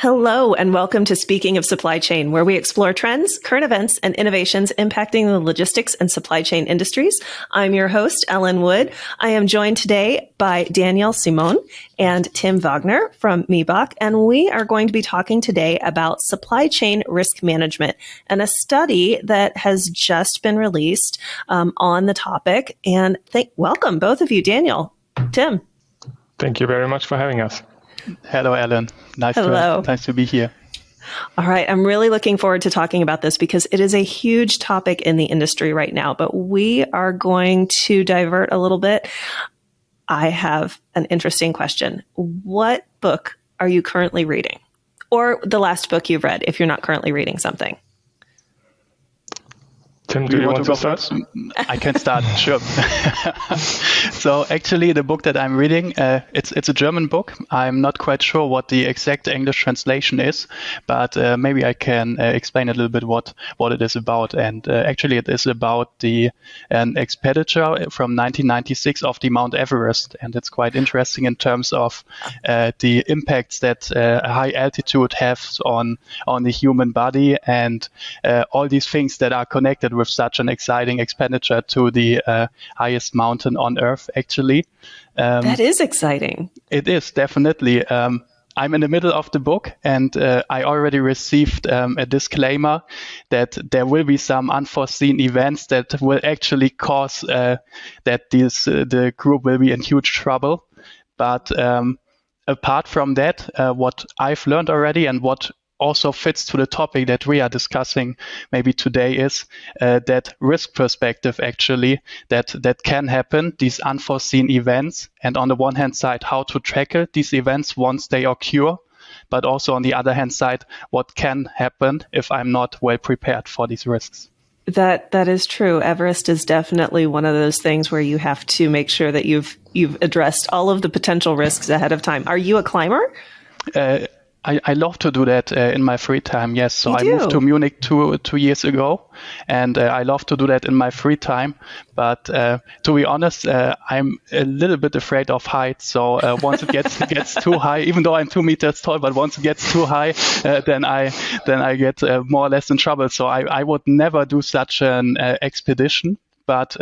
Hello, and welcome to Speaking of Supply Chain, where we explore trends, current events, and innovations impacting the logistics and supply chain industries. I'm your host, Ellen Wood. I am joined today by Danielle Simon and Tim Wagner from Miebach, and we are going to be talking today about supply chain risk management and a study that has just been released on the topic. And welcome, both of you, Danielle, Tim. Thank you very much for having us. Hello, Ellen. Nice to be here. All right. I'm really looking forward to talking about this because it is a huge topic in the industry right now, but we are going to divert a little bit. I have an interesting question. What book are you currently reading? Or the last book you've read if you're not currently reading something? Tim, do you want to start? I can start, sure. So actually the book that I'm reading, it's a German book. I'm not quite sure what the exact English translation is, but maybe I can explain a little bit what it is about. And actually it is about an expenditure from 1996 of the Mount Everest. And it's quite interesting in terms of the impacts that high altitude has on the human body and all these things that are connected with such an exciting expenditure to the highest mountain on Earth, actually. That is exciting. It is, definitely. I'm in the middle of the book, and I already received a disclaimer that there will be some unforeseen events that will actually cause that the group will be in huge trouble. But apart from that, what I've learned already and what also fits to the topic that we are discussing maybe today is that risk perspective actually that can happen, these unforeseen events, and on the one hand side, how to tackle these events once they occur, but also on the other hand side, what can happen if I'm not well prepared for these risks. That is true. Everest is definitely one of those things where you have to make sure that you've addressed all of the potential risks ahead of time. Are you a climber? I love to do that in my free time, yes. So I moved to Munich two years ago, and I love to do that in my free time. But to be honest, I'm a little bit afraid of heights. So once it gets too high, even though I'm 2 meters tall, but once it gets too high, then I get more or less in trouble. So I would never do such an expedition. But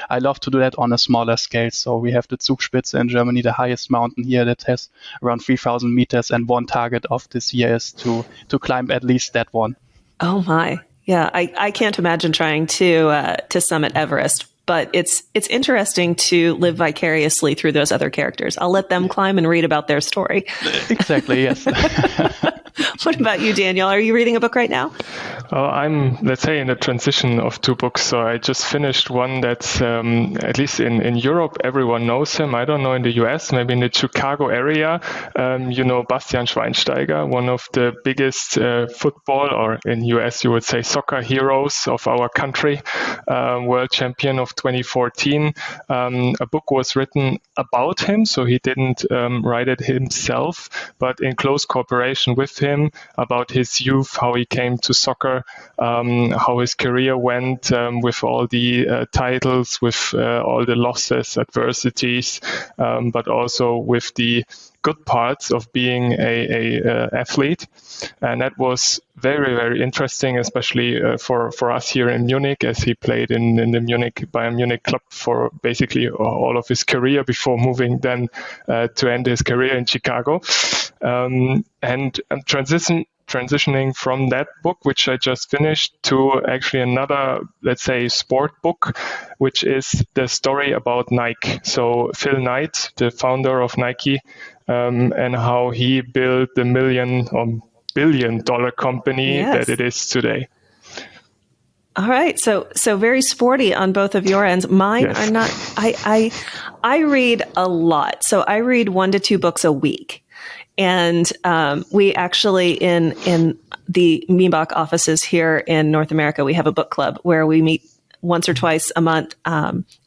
I love to do that on a smaller scale. So we have the Zugspitze in Germany, the highest mountain here that has around 3,000 meters. And one target of this year is to climb at least that one. Oh, my. Yeah, I can't imagine trying to summit Everest. But it's interesting to live vicariously through those other characters. I'll let them climb and read about their story. Exactly, yes. What about you, Daniel? Are you reading a book right now? I'm, let's say, in the transition of two books. So I just finished one that's, at least in Europe, everyone knows him. I don't know in the US, maybe in the Chicago area. Bastian Schweinsteiger, one of the biggest football, or in US, you would say soccer heroes of our country, world champion of 2014. A book was written about him, so he didn't write it himself, but in close cooperation with him, about his youth, how he came to soccer, how his career went with all the titles, with all the losses, adversities, but also with the good parts of being a athlete. And that was very, very interesting, especially for us here in Munich, as he played in the Bayern Munich club for basically all of his career before moving then to end his career in Chicago. And I'm transitioning from that book, which I just finished, to actually another, let's say, sport book, which is the story about Nike. So Phil Knight, the founder of Nike, and how he built the $1 billion company that it is today. All right. So very sporty on both of your ends. Mine are not. I read a lot. So I read 1 to 2 books a week. And we actually, in the Miebach offices here in North America, we have a book club where we meet once or twice a month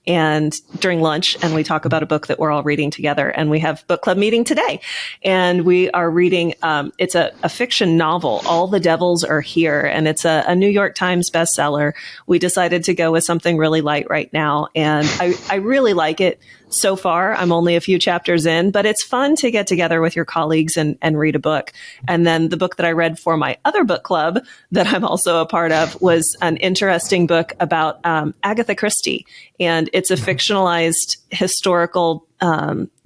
and during lunch, and we talk about a book that we're all reading together. And we have book club meeting today, and we are reading. It's a fiction novel, All the Devils Are Here, and it's a New York Times bestseller. We decided to go with something really light right now, and I really like it. so far, I'm only a few chapters in, but it's fun to get together with your colleagues and read a book. And then the book that I read for my other book club that I'm also a part of was an interesting book about Agatha Christie. And it's a fictionalized historical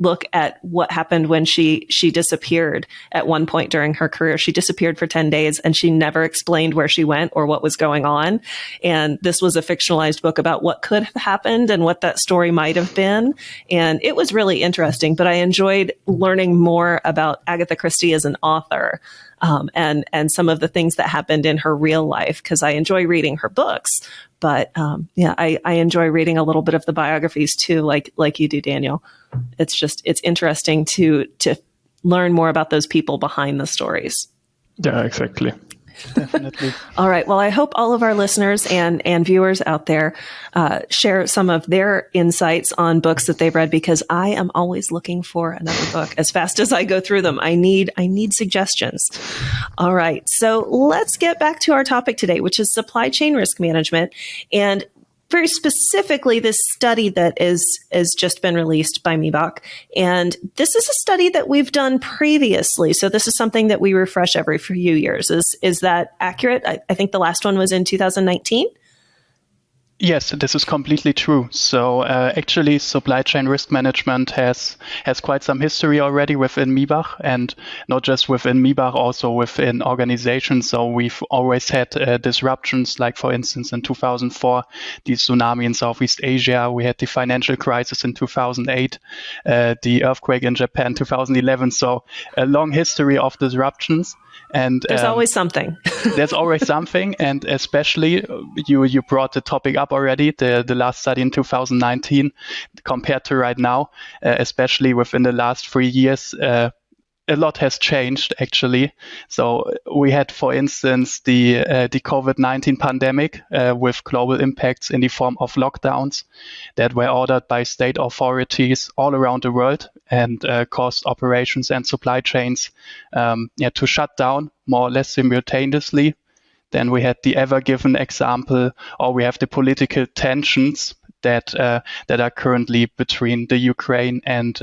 look at what happened when she disappeared at one point during her career. She disappeared for 10 days and she never explained where she went or what was going on. And this was a fictionalized book about what could have happened and what that story might have been. And it was really interesting, but I enjoyed learning more about Agatha Christie as an author. And some of the things that happened in her real life, because I enjoy reading her books. But I enjoy reading a little bit of the biographies too, like you do, Daniel. It's interesting to learn more about those people behind the stories. Yeah, exactly. Definitely. All right. Well, I hope all of our listeners and viewers out there share some of their insights on books that they've read, because I am always looking for another book. As fast as I go through them, I need suggestions. All right. So let's get back to our topic today, which is supply chain risk management. And very specifically, this study that is just been released by Miebach. And this is a study that we've done previously. So this is something that we refresh every few years. Is that accurate? I think the last one was in 2019. Yes, this is completely true. So actually, supply chain risk management has quite some history already within Miebach, and not just within Miebach, also within organizations. So we've always had disruptions, like for instance in 2004, the tsunami in Southeast Asia. We had the financial crisis in 2008, the earthquake in Japan 2011. So a long history of disruptions. And there's always something. There's always something, and especially you brought the topic up already, the last study in 2019 compared to right now, especially within the last 3 years. A lot has changed, actually. So we had, for instance, the COVID-19 pandemic with global impacts in the form of lockdowns that were ordered by state authorities all around the world and caused operations and supply chains to shut down more or less simultaneously. Then we had the Ever Given example, or we have the political tensions that are currently between the Ukraine and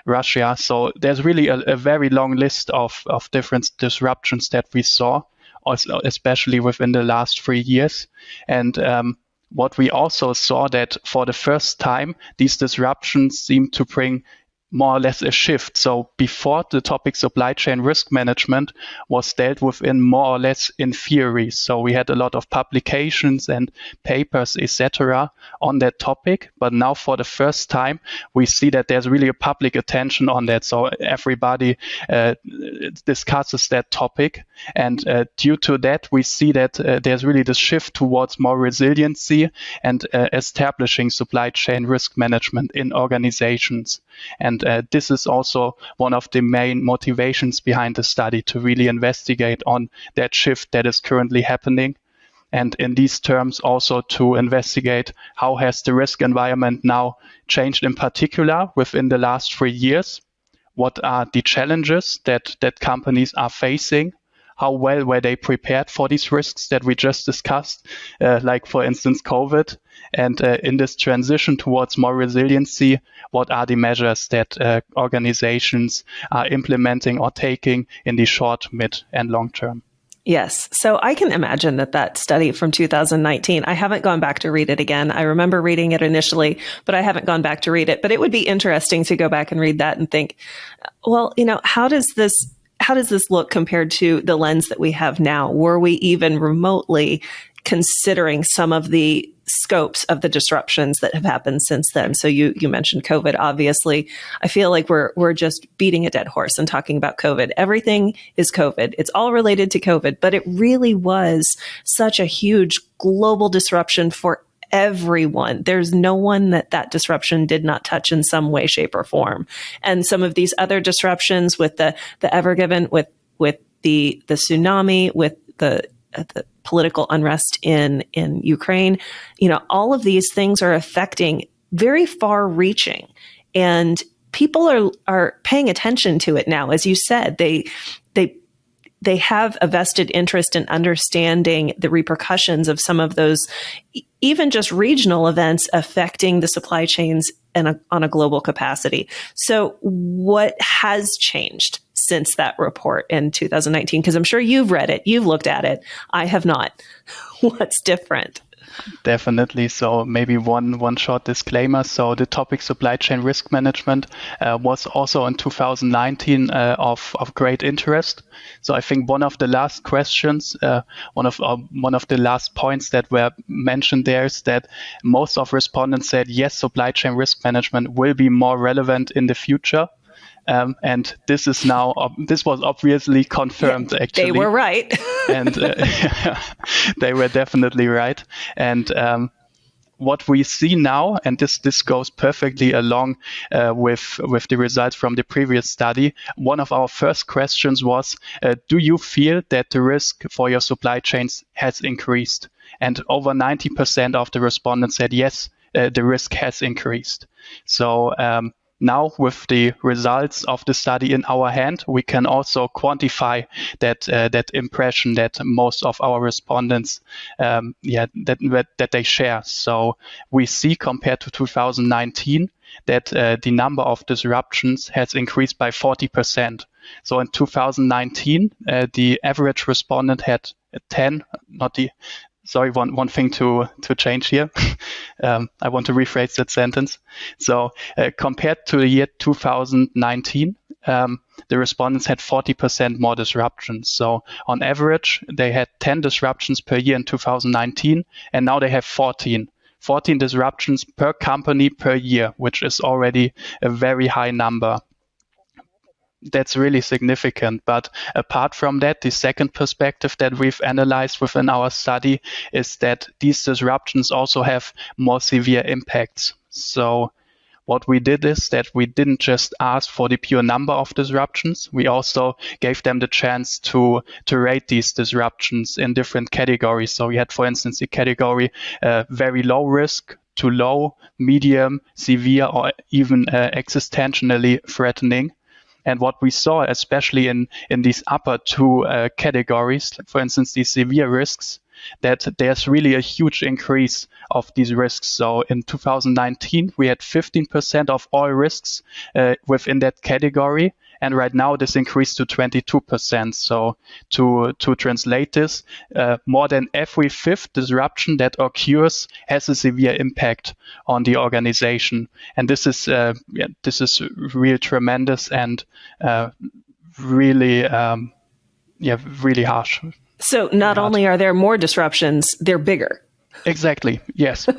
Russia. So there's really a very long list of different disruptions that we saw, also especially within the last 3 years. And what we also saw, that for the first time, these disruptions seem to bring more or less a shift. So before, the topic supply chain risk management was dealt with in more or less in theory. So we had a lot of publications and papers, etc., on that topic. But now for the first time, we see that there's really a public attention on that. So everybody discusses that topic. And due to that, we see that there's really this shift towards more resiliency and establishing supply chain risk management in organizations. And this is also one of the main motivations behind the study, to really investigate on that shift that is currently happening. And in these terms, also to investigate how has the risk environment now changed in particular within the last 3 years. What are the challenges that companies are facing? How well were they prepared for these risks that we just discussed, like, for instance, COVID? And in this transition towards more resiliency, what are the measures that organizations are implementing or taking in the short, mid, and long term? Yes. So I can imagine that study from 2019, I haven't gone back to read it again. I remember reading it initially, but I haven't gone back to read it. But it would be interesting to go back and read that and think, well, how does this look compared to the lens that we have now? Were we even remotely considering some of the scopes of the disruptions that have happened since then? So you mentioned COVID, obviously. I feel like we're just beating a dead horse and talking about COVID. Everything is COVID. It's all related to COVID, but it really was such a huge global disruption for everyone. There's no one that disruption did not touch in some way, shape, or form. And some of these other disruptions with the Ever Given, with the tsunami, with the political unrest in Ukraine, all of these things are affecting very far reaching, and people are paying attention to it now. As you said, they have a vested interest in understanding the repercussions of some of those, even just regional events affecting the supply chains on a global capacity. So what has changed since that report in 2019? Because I'm sure you've read it, you've looked at it. I have not. What's different? Definitely. So maybe one short disclaimer. So the topic supply chain risk management was also in 2019 of great interest. So I think one of the last questions, one of the last points that were mentioned there is that most of respondents said yes, supply chain risk management will be more relevant in the future. And this is now, this was obviously confirmed, actually. They were right. And they were definitely right. And what we see now, and this goes perfectly along with the results from the previous study, one of our first questions was, do you feel that the risk for your supply chains has increased? And over 90% of the respondents said yes, the risk has increased. So now, with the results of the study in our hand, we can also quantify that impression that most of our respondents, that they share. So we see, compared to 2019, that the number of disruptions has increased by 40%. So in 2019, the average respondent had 10, not the. Sorry, one thing to change here. I want to rephrase that sentence. So compared to the year 2019, the respondents had 40% more disruptions. So on average, they had 10 disruptions per year in 2019, and now they have 14 disruptions per company per year, which is already a very high number. That's really significant. But apart from that, the second perspective that we've analyzed within our study is that these disruptions also have more severe impacts. So what we did is that we didn't just ask for the pure number of disruptions. We also gave them the chance to rate these disruptions in different categories. So we had, for instance, the category very low risk to low, medium, severe, or even existentially threatening. And what we saw, especially in these upper two categories, for instance, these severe risks, that there's really a huge increase of these risks. So in 2019, we had 15% of all risks within that category. And right now, this increased to 22%. So to translate this, more than every fifth disruption that occurs has a severe impact on the organization. And this is real tremendous and really harsh. So not only are there more disruptions, they're bigger. Exactly. Yes.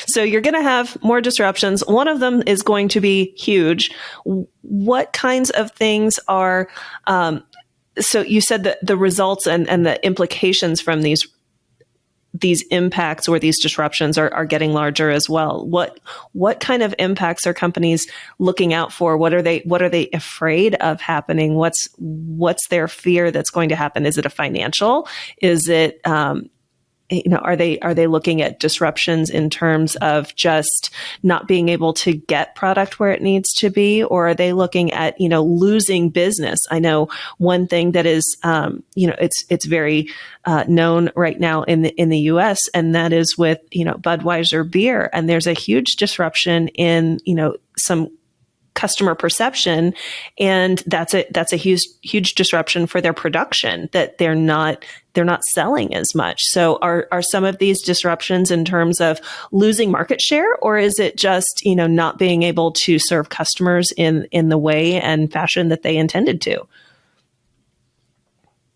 So you're going to have more disruptions. One of them is going to be huge. What kinds of things are, so you said that the results and the implications from these impacts or these disruptions are getting larger as well. What kind of impacts are companies looking out for? What are they afraid of happening? What's their fear that's going to happen? Is it a financial? Is it, are they looking at disruptions in terms of just not being able to get product where it needs to be, or are they looking at losing business? I know one thing that is it's very known right now in the U.S., and that is with Budweiser beer, and there's a huge disruption in some customer perception, and that's a huge disruption for their production, that they're not selling as much. So are some of these disruptions in terms of losing market share, or is it just not being able to serve customers in the way and fashion that they intended to?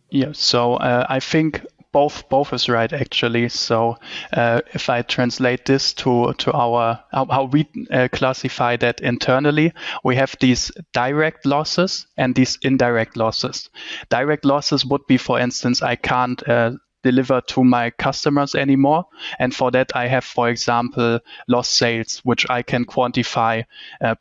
Yeah, so I think both is right, actually. So if I translate this to our how we classify that internally, we have these direct losses and these indirect losses. Direct losses would be, for instance, I can't deliver to my customers anymore. And for that, I have, for example, lost sales, which I can quantify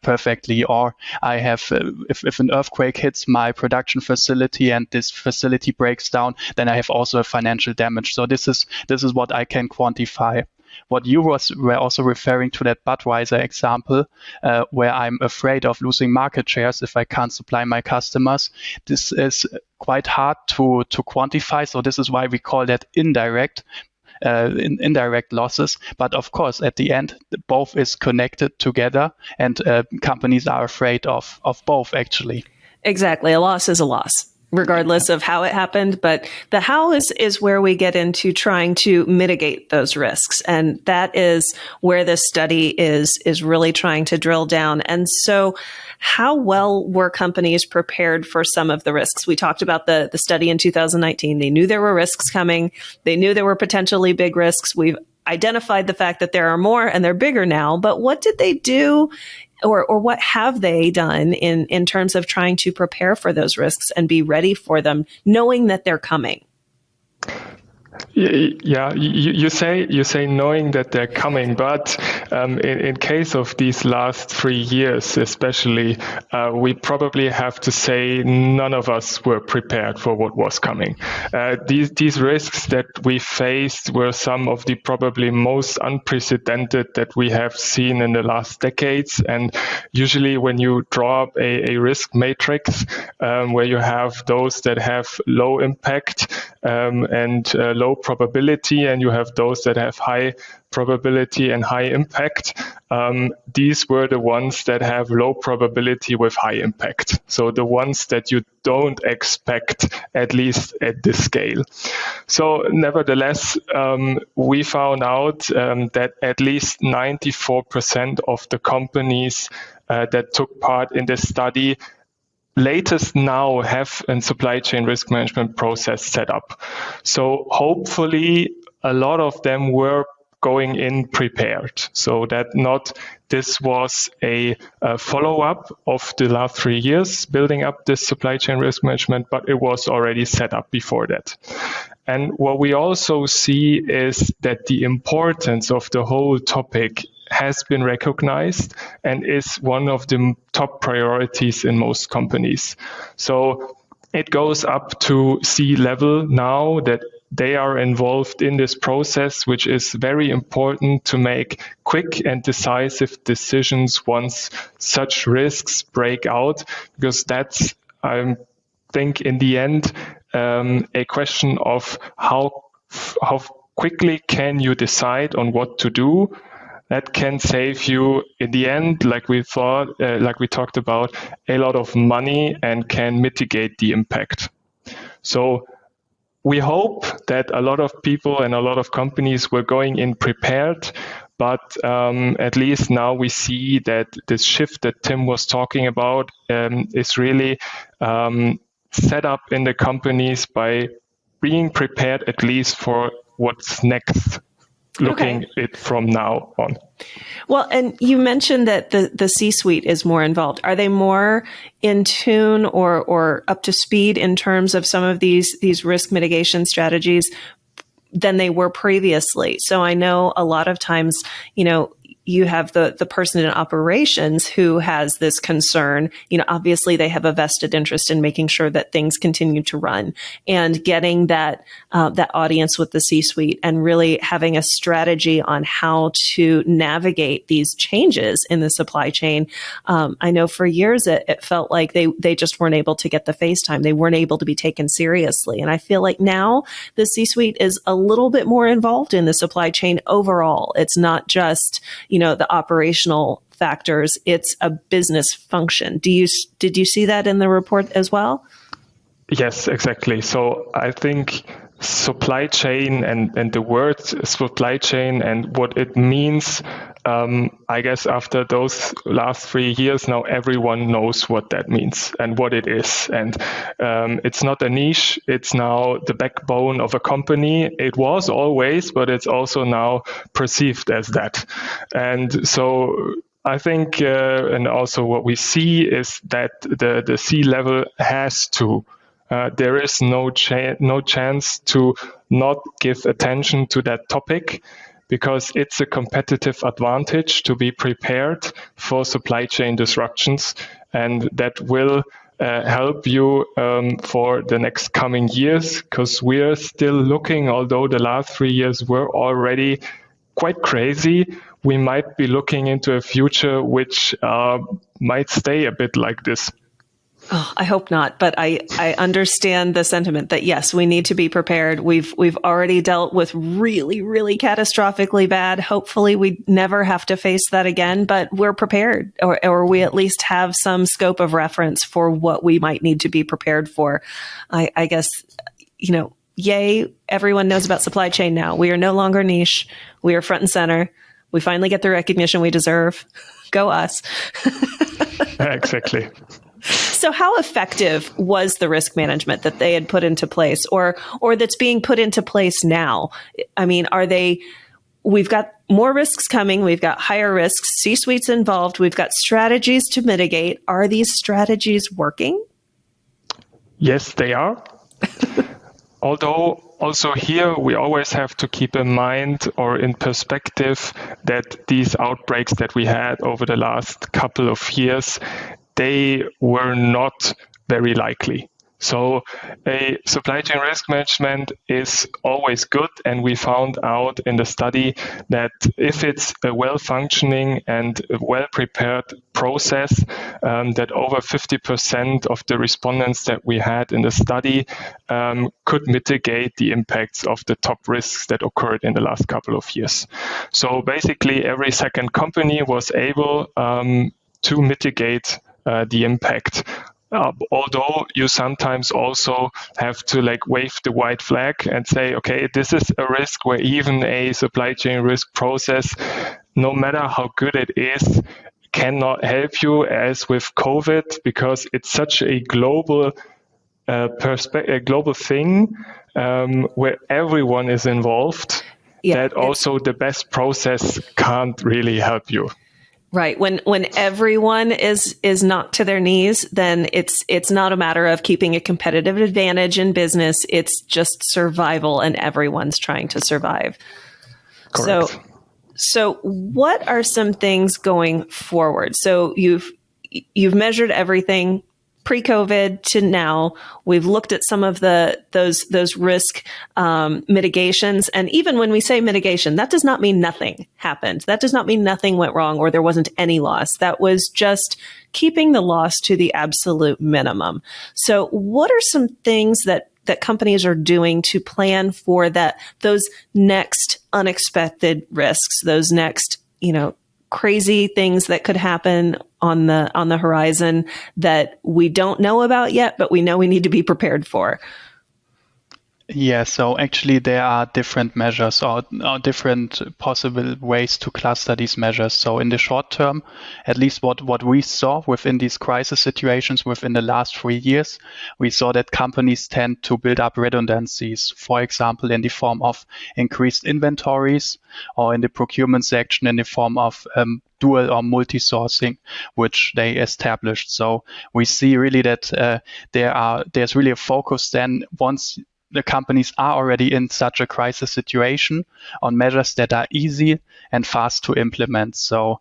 perfectly. Or I have, if an earthquake hits my production facility and this facility breaks down, then I have also a financial damage. So this is what I can quantify. What you were also referring to, that Budweiser example, where I'm afraid of losing market shares if I can't supply my customers. This is quite hard to quantify. So this is why we call that indirect. indirect losses. But of course, at the end, both is connected together, and companies are afraid of both, actually. Exactly. A loss is a loss, regardless of how it happened. But the how is where we get into trying to mitigate those risks. And that is where this study is really trying to drill down. And so how well were companies prepared for some of the risks? We talked about the study in 2019. They knew there were risks coming. They knew there were potentially big risks. We've identified the fact that there are more and they're bigger now. But what did they do, or what have they done in terms of trying to prepare for those risks and be ready for them, knowing that they're coming? Yeah, you say knowing that they're coming, but in case of these last 3 years, especially, we probably have to say none of us were prepared for what was coming. These risks that we faced were some of the probably most unprecedented that we have seen in the last decades. And usually, when you draw up a risk matrix where you have those that have low impact and low probability, and you have those that have high probability and high impact. These were the ones that have low probability with high impact. So the ones that you don't expect, at least at this scale. So nevertheless, we found out that at least 94% of the companies that took part in this study latest now have a supply chain risk management process set up. So hopefully a lot of them were going in prepared, so that not this was a follow-up of the last 3 years building up this supply chain risk management, but it was already set up before that. And what we also see is that the importance of the whole topic has been recognized and is one of the top priorities in most companies. So it goes up to C-level now that they are involved in this process, which is very important to make quick and decisive decisions once such risks break out, because that's, I think, in the end, a question of how quickly can you decide on what to do. That can save you, in the end, like we talked about, a lot of money and can mitigate the impact. So we hope that a lot of people and a lot of companies were going in prepared, but at least now we see that this shift that Tim was talking about is really set up in the companies by being prepared at least for what's next. Looking it from now on. Well, and you mentioned that the C-suite is more involved. Are they more in tune or up to speed in terms of some of these risk mitigation strategies than they were previously? So I know a lot of times, you have the person in operations who has this concern. Obviously they have a vested interest in making sure that things continue to run, and getting that audience with the C-suite and really having a strategy on how to navigate these changes in the supply chain. I know for years it felt like they just weren't able to get the face time. They weren't able to be taken seriously. And I feel like now the C-suite is a little bit more involved in the supply chain overall. It's not just, the operational factors, it's a business function. Did you see that in the report as well? Yes, exactly. So I think supply chain and the word supply chain and what it means, I guess after those last 3 years, now everyone knows what that means and what it is. And it's not a niche. It's now the backbone of a company. It was always, but it's also now perceived as that. And so I think, and also what we see is that the C-level has to. There is no chance to not give attention to that topic, because it's a competitive advantage to be prepared for supply chain disruptions, and that will help you for the next coming years, because we're still looking, although the last 3 years were already quite crazy, we might be looking into a future which might stay a bit like this. Oh, I hope not, but I understand the sentiment that yes, we need to be prepared. We've already dealt with really, really catastrophically bad. Hopefully we never have to face that again, but we're prepared, or we at least have some scope of reference for what we might need to be prepared for. I guess, yay, everyone knows about supply chain now. We are no longer niche. We are front and center. We finally get the recognition we deserve. Go us. Exactly. So how effective was the risk management that they had put into place or that's being put into place now? I mean, we've got more risks coming. We've got higher risks, C-suites involved. We've got strategies to mitigate. Are these strategies working? Yes, they are. Although also here we always have to keep in mind or in perspective that these outbreaks that we had over the last couple of years, they were not very likely. So a supply chain risk management is always good. And we found out in the study that if it's a well-functioning and well-prepared process, that over 50% of the respondents that we had in the study could mitigate the impacts of the top risks that occurred in the last couple of years. So basically every second company was able to mitigate the impact. Although you sometimes also have to wave the white flag and say, okay, this is a risk where even a supply chain risk process, no matter how good it is, cannot help you, as with COVID, because it's such a global a global thing where everyone is involved, that also the best process can't really help you. Right. When everyone is knocked to their knees, then it's not a matter of keeping a competitive advantage in business. It's just survival, and everyone's trying to survive. Correct. So what are some things going forward? So you've measured everything pre-COVID to now. We've looked at some of those risk mitigations. And even when we say mitigation, that does not mean nothing happened. That does not mean nothing went wrong or there wasn't any loss. That was just keeping the loss to the absolute minimum. So what are some things that companies are doing to plan for those next unexpected risks, those next, crazy things that could happen on the horizon that we don't know about yet, but we know we need to be prepared for? Yeah, so actually there are different measures or different possible ways to cluster these measures. So in the short term, at least what we saw within these crisis situations within the last 3 years, we saw that companies tend to build up redundancies, for example, in the form of increased inventories, or in the procurement section in the form of dual or multi-sourcing, which they established. So we see really that there's really a focus then, once the companies are already in such a crisis situation, on measures that are easy and fast to implement. So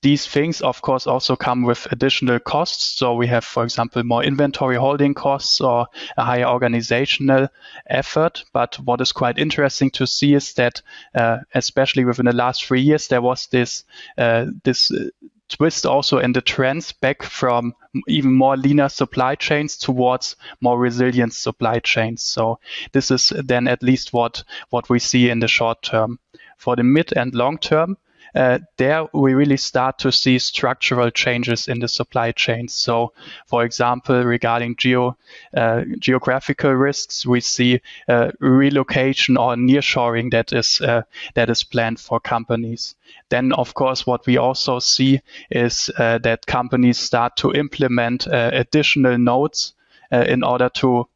these things, of course, also come with additional costs. So we have, for example, more inventory holding costs or a higher organizational effort. But what is quite interesting to see is that, especially within the last 3 years, there was this twist also in the trends back from even more leaner supply chains towards more resilient supply chains. So this is then at least what we see in the short term. For the mid and long term, there we really start to see structural changes in the supply chains. So, for example, regarding geographical risks, we see relocation or nearshoring that is planned for companies. Then, of course, what we also see is that companies start to implement additional nodes in order to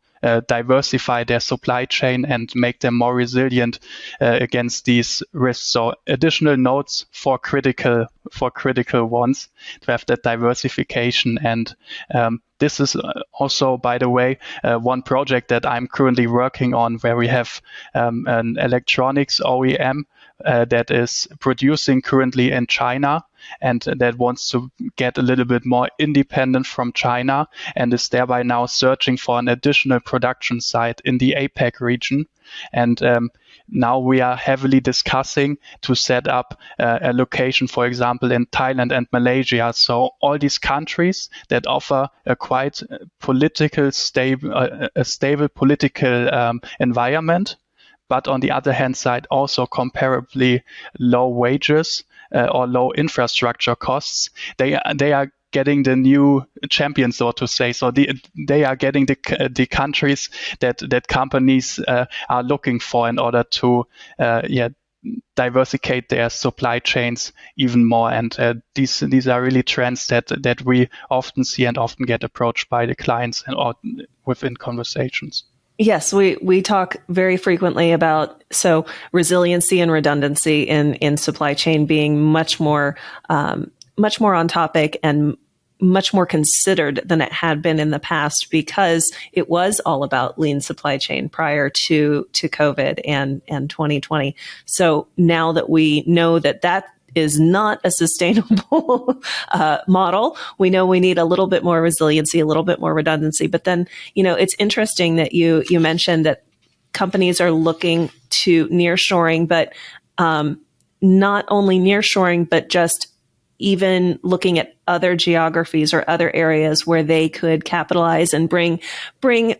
diversify their supply chain and make them more resilient against these risks. So additional nodes for critical ones to have that diversification. And this is also, by the way, one project that I'm currently working on, where we have an electronics OEM that is producing currently in China, and that wants to get a little bit more independent from China and is thereby now searching for an additional production site in the APAC region. And now we are heavily discussing to set up a location, for example, in Thailand and Malaysia. So all these countries that offer a quite political stable political environment, but on the other hand side, also comparably low wages or low infrastructure costs. They are getting the new champions, so to say. So they are getting the countries that companies are looking for in order to diversify their supply chains even more. And these are really trends that we often see and often get approached by the clients and or within conversations. Yes, we talk very frequently about resiliency and redundancy in supply chain being much more on topic and much more considered than it had been in the past, because it was all about lean supply chain prior to COVID and 2020. So now that we know that is not a sustainable model, we know we need a little bit more resiliency, a little bit more redundancy. But then, it's interesting that you mentioned that companies are looking to nearshoring, but not only nearshoring, but just even looking at other geographies or other areas where they could capitalize and bring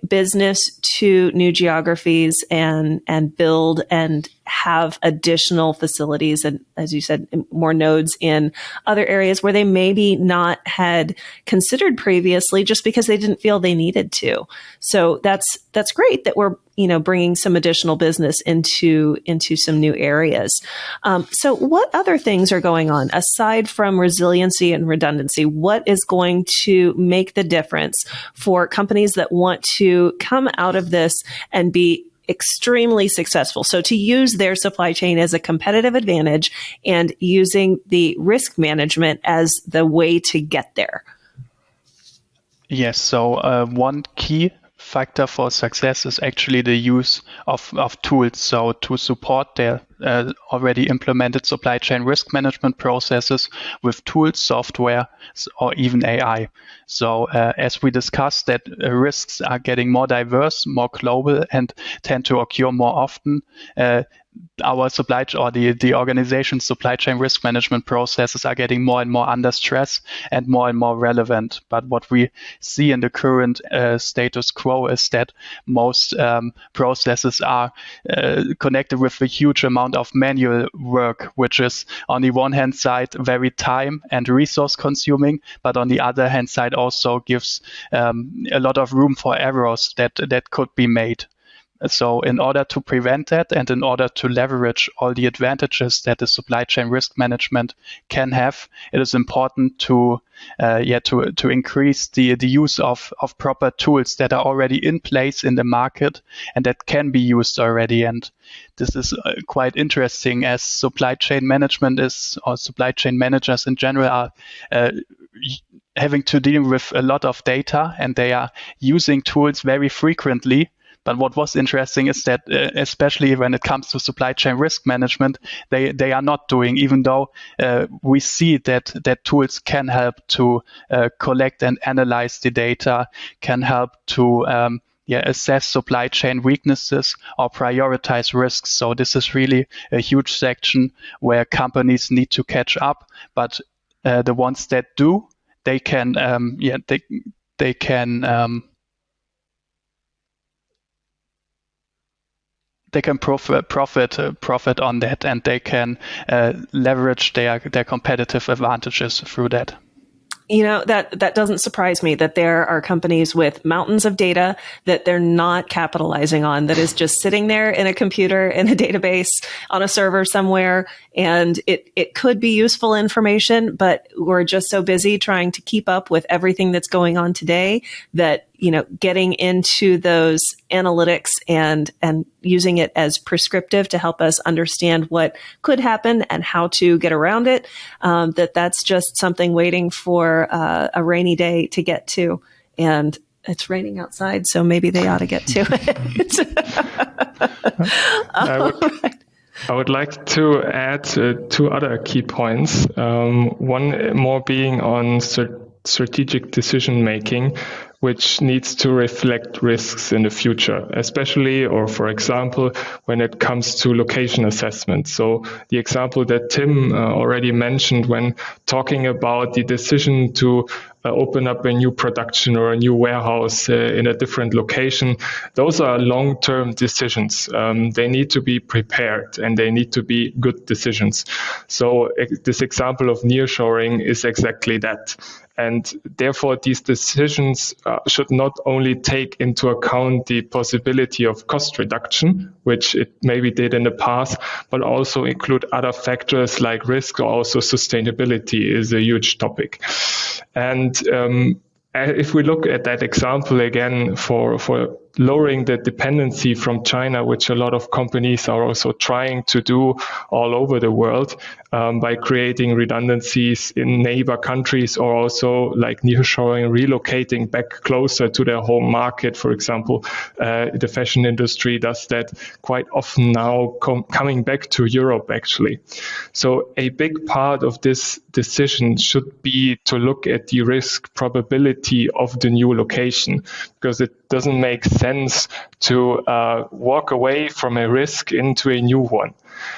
business to new geographies and build and have additional facilities and, as you said, more nodes in other areas where they maybe not had considered previously just because they didn't feel they needed to. So that's great that we're bringing some additional business into some new areas. So what other things are going on aside from resiliency and redundancy? What is going to make the difference for companies that want to come out of this and be extremely successful? So to use their supply chain as a competitive advantage and using the risk management as the way to get there. Yes. So one key factor for success is actually the use of tools. So to support their already implemented supply chain risk management processes with tools, software, or even AI. So as we discussed, that risks are getting more diverse, more global, and tend to occur more often. Our supply or the organization's supply chain risk management processes are getting more and more under stress and more relevant. But what we see in the current status quo is that most processes are connected with a huge amount of manual work, which is on the one hand side very time and resource consuming, but on the other hand side also gives a lot of room for errors that could be made. So in order to prevent that and in order to leverage all the advantages that the supply chain risk management can have, it is important to increase the use of proper tools that are already in place in the market and that can be used already. And this is quite interesting, as supply chain management or supply chain managers in general are having to deal with a lot of data, and they are using tools very frequently. But what was interesting is that, especially when it comes to supply chain risk management, they are not doing, even though we see that tools can help to collect and analyze the data, can help to assess supply chain weaknesses or prioritize risks. So this is really a huge section where companies need to catch up. But the ones that do, they can profit on that, and they can leverage their competitive advantages through that. That doesn't surprise me that there are companies with mountains of data that they're not capitalizing on, that is just sitting there in a computer, in a database, on a server somewhere. And it could be useful information, but we're just so busy trying to keep up with everything that's going on today that, getting into those analytics and using it as prescriptive to help us understand what could happen and how to get around it, that's just something waiting for a rainy day to get to. And it's raining outside, so maybe they ought to get to it. I would like to add two other key points. One more being on strategic decision making, which needs to reflect risks in the future, especially, or for example, when it comes to location assessment. So the example that Tim already mentioned when talking about the decision to open up a new production or a new warehouse in a different location, those are long-term decisions. They need to be prepared and they need to be good decisions. So this example of nearshoring is exactly that. And therefore, these decisions should not only take into account the possibility of cost reduction, which it maybe did in the past, but also include other factors like risk, or also sustainability is a huge topic. And if we look at that example again for lowering the dependency from China, which a lot of companies are also trying to do all over the world by creating redundancies in neighbor countries, or also like nearshoring, relocating back closer to their home market. For example, the fashion industry does that quite often now, coming back to Europe actually. So a big part of this decision should be to look at the risk probability of the new location, because it doesn't make sense to walk away from a risk into a new one.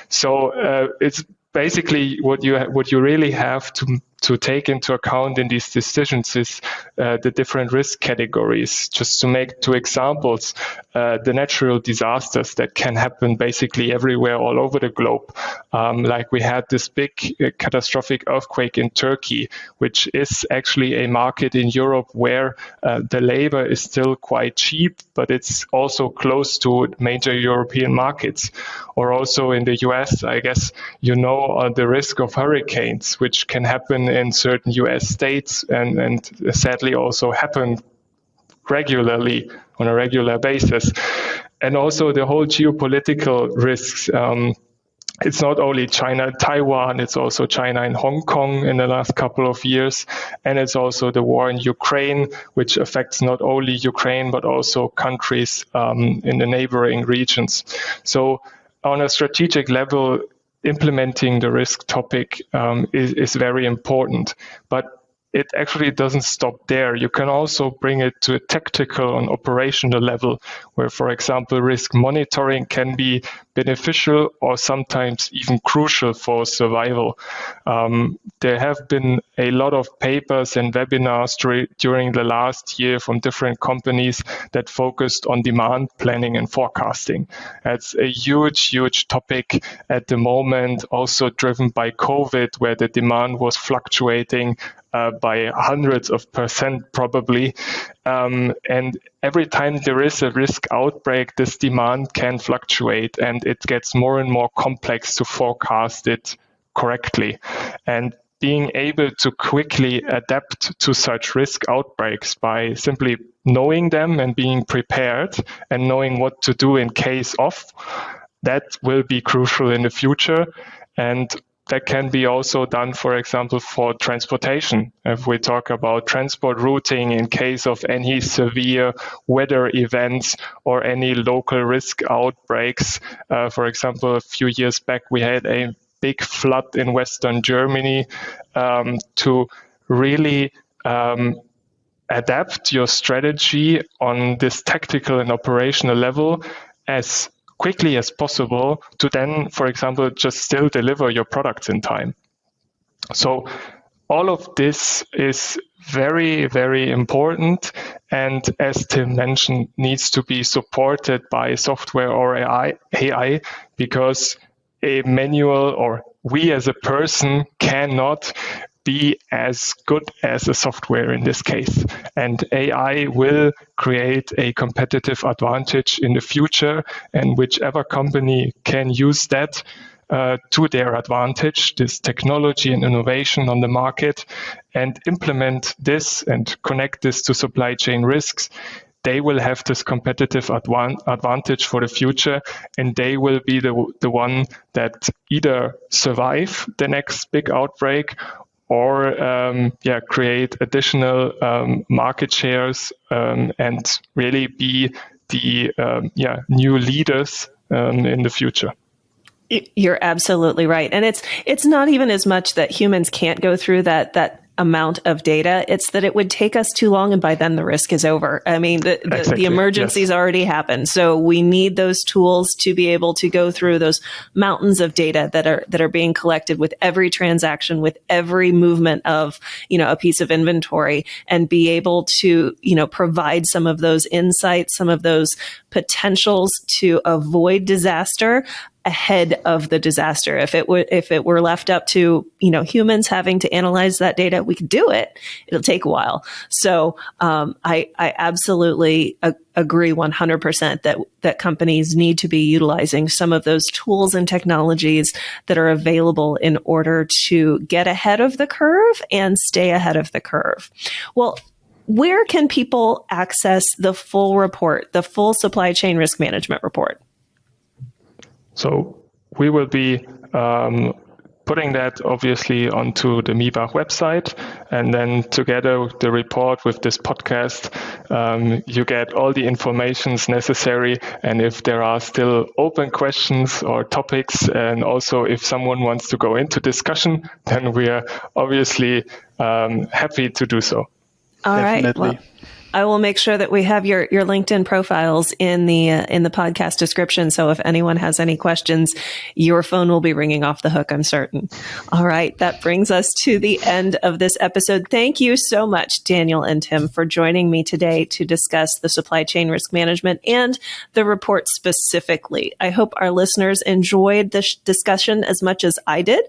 So it's basically what you really have to take into account in these decisions is the different risk categories. Just to make two examples, the natural disasters that can happen basically everywhere all over the globe. Like we had this big catastrophic earthquake in Turkey, which is actually a market in Europe where the labor is still quite cheap, but it's also close to major European markets. Or also in the US, I guess you know the risk of hurricanes, which can happen in certain US states and sadly also happen regularly on a regular basis. And also the whole geopolitical risks. It's not only China, Taiwan, it's also China and Hong Kong in the last couple of years. And it's also the war in Ukraine, which affects not only Ukraine, but also countries in the neighboring regions. So on a strategic level, implementing the risk topic is very important. But it actually doesn't stop there. You can also bring it to a tactical and operational level, where, for example, risk monitoring can be beneficial or sometimes even crucial for survival. There have been a lot of papers and webinars during the last year from different companies that focused on demand planning and forecasting. That's a huge, huge topic at the moment, also driven by COVID, where the demand was fluctuating by hundreds of percent probably. And every time there is a risk outbreak, this demand can fluctuate and it gets more and more complex to forecast it correctly. And being able to quickly adapt to such risk outbreaks by simply knowing them and being prepared and knowing what to do in case of, that will be crucial in the future. And that can be also done, for example, for transportation. If we talk about transport routing in case of any severe weather events or any local risk outbreaks. For example, a few years back, we had a big flood in Western Germany. To really adapt your strategy on this tactical and operational level as quickly as possible to then, for example, just still deliver your products in time. So all of this is very, very important. And as Tim mentioned, needs to be supported by software or AI, because a manual or we as a person cannot be as good as a software in this case. And AI will create a competitive advantage in the future, and whichever company can use that to their advantage, this technology and innovation on the market, and implement this and connect this to supply chain risks, they will have this competitive advantage for the future, and they will be the one that either survive the next big outbreak or create additional market shares and really be the new leaders in the future. You're absolutely right. And it's not even as much that humans can't go through that amount of data. It's that it would take us too long, and by then the risk is over. I mean, the emergency's already happened. So we need those tools to be able to go through those mountains of data that are being collected with every transaction, with every movement of, a piece of inventory, and be able to, provide some of those insights, some of those potentials to avoid disaster ahead of the disaster. If it were left up to, humans having to analyze that data, we could do it. It'll take a while. So I absolutely agree 100% that companies need to be utilizing some of those tools and technologies that are available in order to get ahead of the curve and stay ahead of the curve. Well, where can people access the full report, the full supply chain risk management report? So we will be putting that obviously onto the Miebach website, and then together with the report with this podcast, you get all the informations necessary. And if there are still open questions or topics, and also if someone wants to go into discussion, then we are obviously happy to do so. All Definitely. right. Well, I will make sure that we have your LinkedIn profiles in the podcast description. So if anyone has any questions, your phone will be ringing off the hook, I'm certain. All right. That brings us to the end of this episode. Thank you so much, Daniel and Tim, for joining me today to discuss the supply chain risk management and the report specifically. I hope our listeners enjoyed this discussion as much as I did.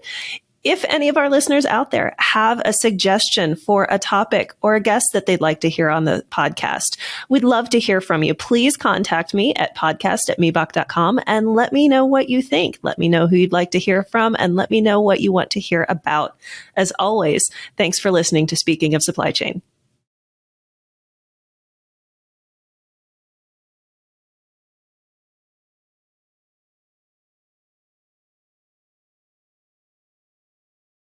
If any of our listeners out there have a suggestion for a topic or a guest that they'd like to hear on the podcast, we'd love to hear from you. Please contact me at podcast@miebach.com and let me know what you think. Let me know who you'd like to hear from, and let me know what you want to hear about. As always, thanks for listening to Speaking of Supply Chain.